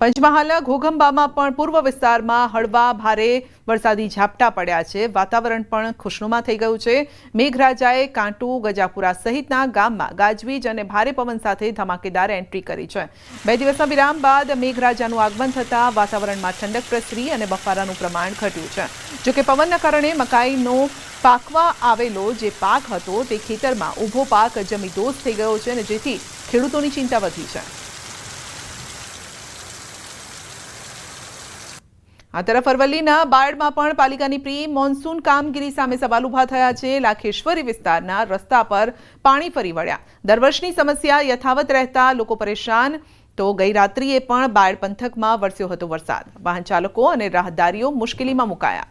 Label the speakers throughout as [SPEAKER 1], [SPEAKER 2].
[SPEAKER 1] પંચમહાલના ઘોઘંબામાં પણ પૂર્વ વિસ્તારમાં હળવા ભારે વરસાદી ઝાપટા પડ્યા છે। વાતાવરણ પણ ખુશનુમા થઈ ગયું છે। મેઘરાજાએ કાંટુ, ગજાપુરા સહિતના ગામમાં ગાજવીજ અને ભારે પવન સાથે ધમાકેદાર એન્ટ્રી કરી છે। 2 દિવસના વિરામ બાદ મેઘરાજાનું આગમન થતાં વાતાવરણમાં ઠંડક પ્રસરી અને બફારાનું પ્રમાણ ઘટ્યું છે। જોકે પવનના કારણે મકાઈનો પાકવા આવેલો જે પાક હતો તે ખેતરમાં ઊભો પાક જમીદોસ્ત થઈ ગયો છે અને જેથી ખેડૂતોની ચિંતા વધી છે। આ તરફ અરવલ્લીના બાયડમાં પણ પાલિકાની પ્રી મોન્સૂન કામગીરી સામે સવાલ ઉભા થયા છે। લાખેશ્વરી વિસ્તારના રસ્તા પર પાણી ફરી વળ્યા। દર વર્ષની સમસ્યા યથાવત રહેતા લોકો પરેશાન। તો ગઈ રાત્રિએ પણ બાયડ પંથકમાં વરસ્યો હતો વરસાદ। વાહન ચાલકો અને રાહદારીઓ મુશ્કેલીમાં મુકાયા।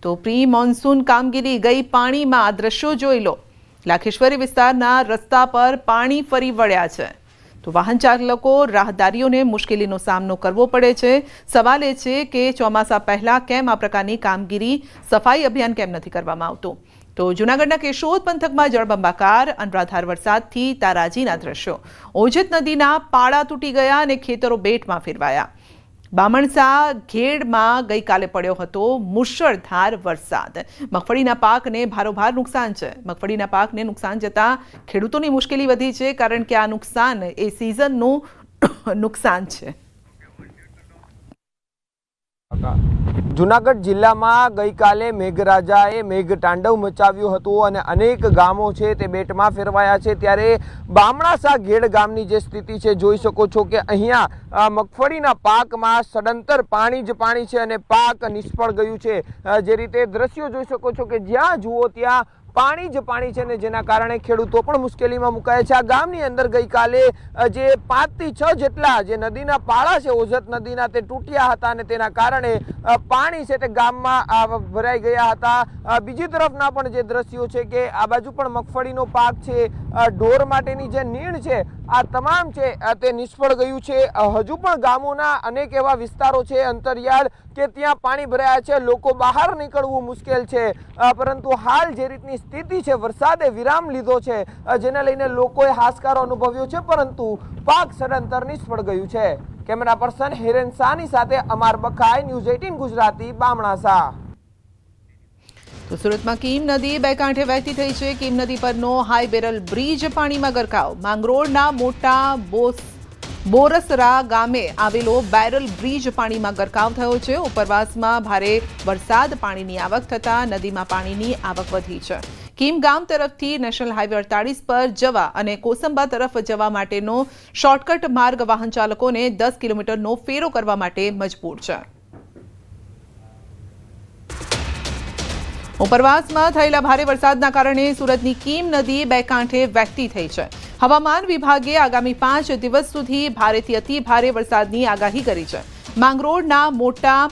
[SPEAKER 1] તો પ્રી મોન્સૂન કામગીરી ગઈ પાણીમાં આ દ્રશ્યો જોઈ લો। લાખેશ્વરી વિસ્તારના રસ્તા પર પાણી ફરી વળ્યા છે। તો વાહન ચાલકો રાહદારીઓને મુશ્કેલીનો સામનો કરવો પડે છે। સવાલ એ છે કે ચોમાસા પહેલા કેમ આ પ્રકારની કામગીરી સફાઈ અભિયાન કેમ નથી કરવામાં આવતું। તો જૂનાગઢના કેશોદ પંથકમાં જળબંબાકાર અનરાધાર વરસાદથી તારાજીના દ્રશ્યો। ઓજત નદીના પાળા તૂટી ગયા અને ખેતરો બેટમાં ફેરવાયા। બામણસા ઘેડમાં ગઈકાલે પડ્યો હતો મુશળધાર વરસાદ। મગફળીના પાકને ભારોભાર નુકસાન છે। મગફળીના પાકને નુકસાન જતાં ખેડૂતોની મુશ્કેલી વધી છે, કારણ કે આ નુકસાન એ સિઝનનું નુકસાન છે।
[SPEAKER 2] જૂનાગઢ જિલ્લામાં ગઈકાલે મેઘરાજાએ મેઘતાંડવ મચાવ્યું હતું અને અનેક ગામો છે તે બેટમાં ફેરવાયા છે। ત્યારે બામણાસા ઘેડ ગામની જે સ્થિતિ છે જોઈ શકો છો કે અહીંયા મગફળીના પાકમાં સદંતર પાણી જ પાણી છે અને પાક નિષ્ફળ ગયું છે। જે રીતે દ્રશ્યો જોઈ શકો છો કે જ્યાં જુઓ ત્યાં પાણી જ પાણી છે ને જેના કારણે ખેડૂતો પણ મુશ્કેલીમાં મુકાયા છે। આ ગામની અંદર ગઈકાલે જે 5 થી 6 જેટલા જે નદીના પાળા છે ઓજત નદીના તે તૂટ્યા હતા અને તેના કારણે પાણી છે તે ગામમાં ભરાઈ ગયા હતા। બીજી તરફના પણ જે દ્રશ્યો છે કે આ બાજુ પણ મગફળીનો પાક છે, ઢોર માટેની જે નીણ છે, આ તમામ છે તે નિષ્ફળ ગયું છે। હજુ પણ ગામોના અનેક એવા વિસ્તારો છે અંતરિયાળ કે ત્યાં પાણી ભરાયા છે, લોકો બહાર નીકળવું મુશ્કેલ છે। પરંતુ હાલ જે રીતની સ્થિતિ છે, વરસાદે વિરામ લીધો છે જેને લઈને લોકોએ હાશકારો અનુભવ્યો છે, પરંતુ પાક સદંતર નિષ્ફળ ગયું છે। કેમેરા પર્સન હિરેન સાની સાથે અમાર બખાઈ, ન્યૂઝ 18 ગુજરાતી, બામણાસા।
[SPEAKER 1] તો સુરતમાં કીમ નદી બે કાંઠે વહેતી થઈ છે। કીમ નદી પરનો હાઈ બેરલ બ્રિજ પાણીમાં ગરકાવ। માંગરોળના મોટા બોરસરા ગામે આવેલો બેરલ બ્રિજ પાણીમાં ગરકાવ થયો છે। ઉપરવાસમાં ભારે વરસાદ, પાણીની આવક થતાં નદીમાં પાણીની આવક વધી છે। કીમ ગામ તરફથી નેશનલ હાઈવે 48 પર જવા અને કોસંબા તરફ જવા માટેનો શોર્ટકટ માર્ગ વાહન ચાલકોને 10 કિલોમીટરનો ફેરો કરવા માટે મજબૂર છે। ઉપરવાસમાં થયેલા ભારે વરસાદના કારણે સુરતની કીમ નદી બે કાંઠે વહેતી થઈ છે। હવામાન વિભાગે આગામી 5 દિવસ સુધી ભારેથી અતિ ભારે વરસાદની આગાહી કરી છે। માંગરોળના મોટા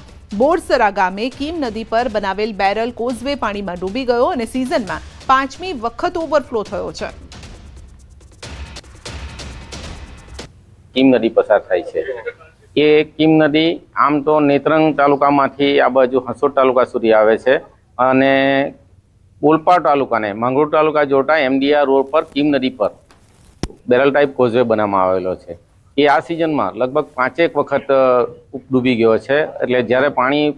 [SPEAKER 1] બોરસરા ગામે કીમ નદી પર બનાવેલ બેરલ કોઝવે પાણીમાં ડૂબી ગયો અને સિઝનમાં 5મી વખત ઓવરફ્લો થયો છે।
[SPEAKER 3] કીમ નદી પસાર થાય છે। એ કીમ નદી આમ તો નેત્રંગ તાલુકામાંથી આ બાજુ હસોદ તાલુકા સુધી આવે છે અને ઓલપાડ તાલુકાને માંગરોળ તાલુકા જોડતા MDR રોડ પર કીમ નદી પર બેરલ ટાઈપ કોઝવે બનાવવામાં આવેલો છે। એ આ સિઝનમાં લગભગ 5 વખત ડૂબી ગયો છે। એટલે જ્યારે પાણી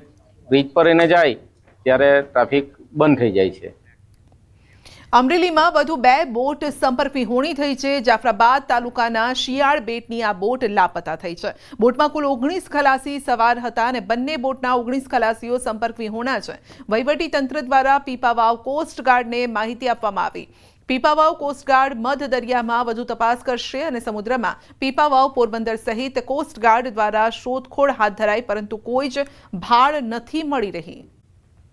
[SPEAKER 3] બ્રિજ પર એને જાય ત્યારે ટ્રાફિક બંધ થઈ જાય છે।
[SPEAKER 1] અમરેલીમાં વધુ 2 બોટ સંપર્ક વિહોણી થઈ છે। જાફરાબાદ તાલુકાના શિયાળ બેટની આ બોટ લાપતા થઈ છે। બોટમાં કુલ 19 ખલાસી સવાર હતા અને બંને બોટના 19 ખલાસીઓ સંપર્ક વિહોણા છે। વહીવટી તંત્ર દ્વારા પીપાવાવ કોસ્ટગાર્ડને માહિતી આપવામાં આવી। પીપાવાવ કોસ્ટગાર્ડ મધ દરિયામાં વધુ તપાસ કરશે અને સમુદ્રમાં પીપાવાવ, પોરબંદર સહિત કોસ્ટગાર્ડ દ્વારા શોધખોળ હાથ ધરાઈ, પરંતુ કોઈ જ ભાળ નથી મળી રહી।